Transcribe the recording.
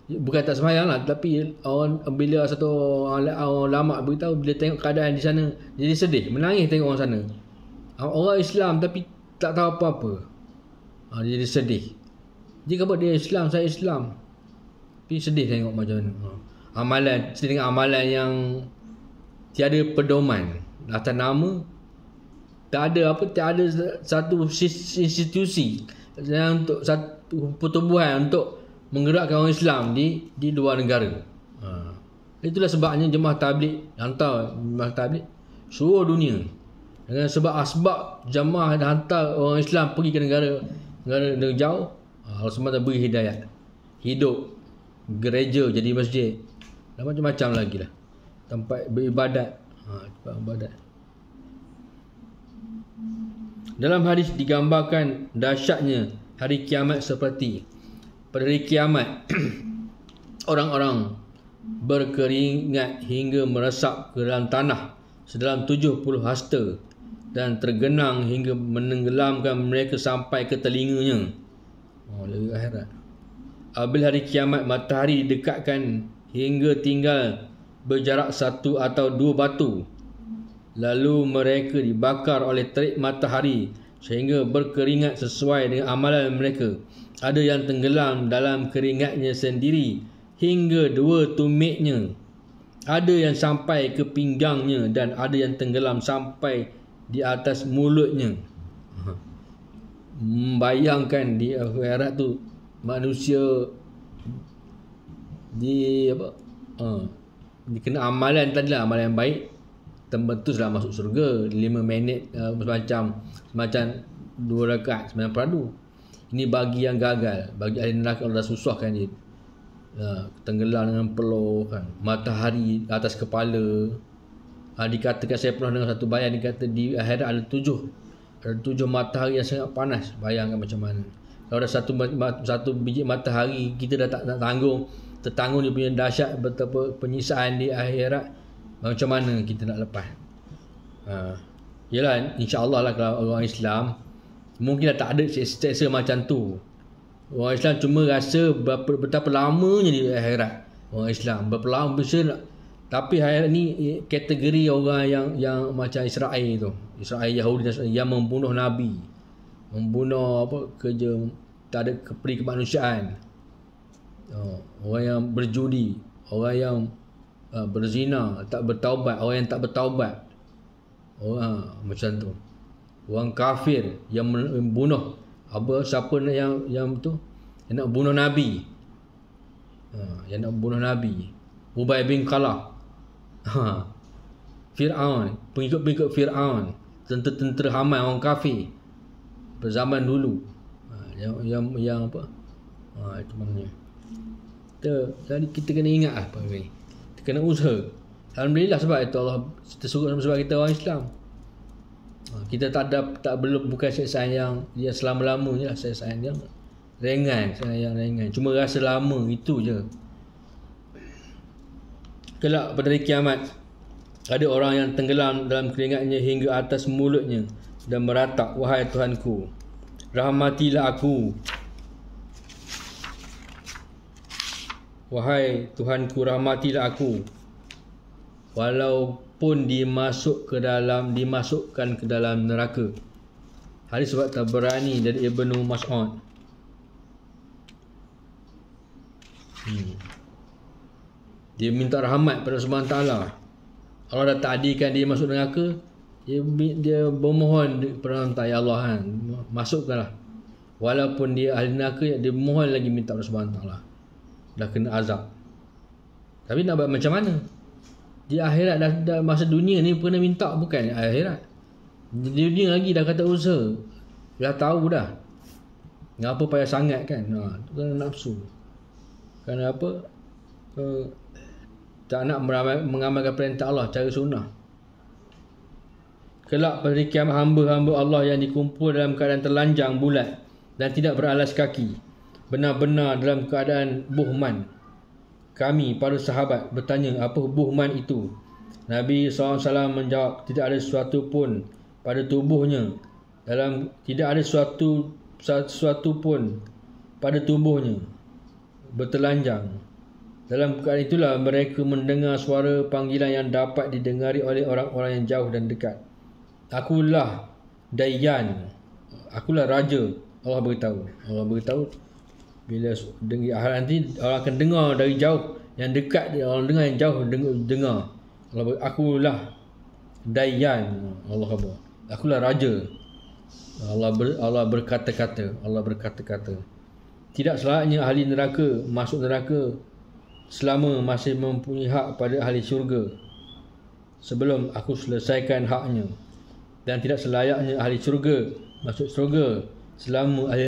Bukan tak sembahyang lah, tapi orang bila satu orang lama beritahu, bila tengok keadaan di sana jadi sedih, menangis tengok orang sana. Orang Islam tapi tak tahu apa-apa. Dia jadi sedih. Jika dia Islam, saya Islam, tapi sedih tengok macam mana. Amalan, sedih dengan amalan yang tiada pedoman atas nama. Tak ada satu institusi yang untuk satu pertubuhan untuk menggerakkan orang Islam di luar negara. Itulah sebabnya jemaah tabligh hantar jemaah tabligh seluruh dunia. Dengan sebab jemaah hantar orang Islam pergi ke negara jauh, Allah SWT beri hidayat. Hidup gereja jadi masjid. Dan macam-macam lagi lah. Tempat beribadat. Tempat ibadat. Dalam hadis digambarkan dahsyatnya hari kiamat seperti pada hari kiamat orang-orang berkeringat hingga meresap ke dalam tanah sedalam 70 hasta dan tergenang hingga menenggelamkan mereka sampai ke telinganya. Dari akhirat. Apabila hari kiamat matahari didekatkan hingga tinggal berjarak 1 atau 2 batu, lalu mereka dibakar oleh terik matahari sehingga berkeringat sesuai dengan amalan mereka. Ada yang tenggelam dalam keringatnya sendiri hingga 2 tumitnya. Ada yang sampai ke pinggangnya dan ada yang tenggelam sampai di atas mulutnya. Membayangkan di akhirat tu manusia dikena amalan tadi lah, amalan yang baik, terbentuslah masuk surga 5 minit, semacam 2 rakaat 9 peradu. Ini bagi yang gagal, bagi ahli neraka Allah dah susahkan dia. Tenggelam dengan peluh kan, matahari atas kepala. Dikatakan, saya pernah dengar satu bayang, dikata di akhirat ada 7 matahari yang sangat panas. Bayangkan macam mana. Kalau ada satu biji matahari, kita dah tak tertanggung dia punya dahsyat, betapa penyiksaan di akhirat. Macam mana kita nak lepas? Yalah, insya-Allah lah kalau orang Islam mungkin dah tak ada seksa macam tu. Orang Islam cuma rasa betapa lamanya di akhirat. Orang Islam berapa lama bisa nak. Tapi akhirat ni kategori orang yang macam Israel tu. Israel Yahudi yang membunuh Nabi. Membunuh kerja tak ada peri kemanusiaan. Orang yang berjudi, orang yang berzina, tak bertaubat, orang yang tak bertaubat. Macam tu. Orang kafir yang membunuh siapa yang tu yang nak bunuh Nabi. Yang nak bunuh Nabi. Ubay bin Khalaf. Fir'aun, pengikut Fir'aun, tentera Haman, orang kafir berzaman dulu. Yang apa? Itu maknanya. Jadi kita kena ingat apa ni. Kita kena usaha. Alhamdulillah sebab itu Allah tersuruh sebab kita orang Islam. Kita bukan siksaan yang selama-lamanya lah, siksaan yang ringan, cuma rasa lama itu je. Kelak pada hari kiamat ada orang yang tenggelam dalam keringatnya hingga atas mulutnya dan meratap, wahai Tuhanku, rahmatilah aku. Wahai Tuhanku, rahmatilah aku. Walaupun dimasukkan ke dalam neraka. Hadis riwayat Tabrani dari Ibnu Mas'ud. Dia minta rahmat pada Subhanahu Taala. Allah dah takdirkan dia masuk neraka, dia bermohon kepada ya Allah, masukkanlah. Walaupun dia ahli neraka, dia mohon lagi minta pada Subhanahu Taala. Dah kena azab. Tapi nak buat macam mana? Di akhirat dah masa dunia ni pernah minta, bukan akhirat. Di dunia lagi dah kata usaha. Dah tahu dah. Ngapa payah sangat kan? Tu kan nafsu. Kenapa? Tak nak mengamalkan perintah Allah cara sunnah. Kelak pada kiamat hamba-hamba Allah yang dikumpul dalam keadaan telanjang bulat dan tidak beralas kaki, benar-benar dalam keadaan buhman. Kami, para sahabat, bertanya, apa buhman itu? Nabi SAW menjawab, tidak ada sesuatu pun pada tubuhnya. Tidak ada sesuatu pun pada tubuhnya bertelanjang. Dalam keadaan itulah mereka mendengar suara panggilan yang dapat didengari oleh orang-orang yang jauh dan dekat. Akulah Dayyan, akulah Raja. Allah beritahu bila nanti orang akan dengar dari jauh, yang dekat orang dengar, yang jauh dengar. Akulah Dayyan. Akulah Raja. Allah berkata-kata. Tidak selayaknya ahli neraka masuk neraka selama masih mempunyai hak pada ahli syurga sebelum aku selesaikan haknya, dan tidak selayaknya ahli syurga masuk syurga selama ahli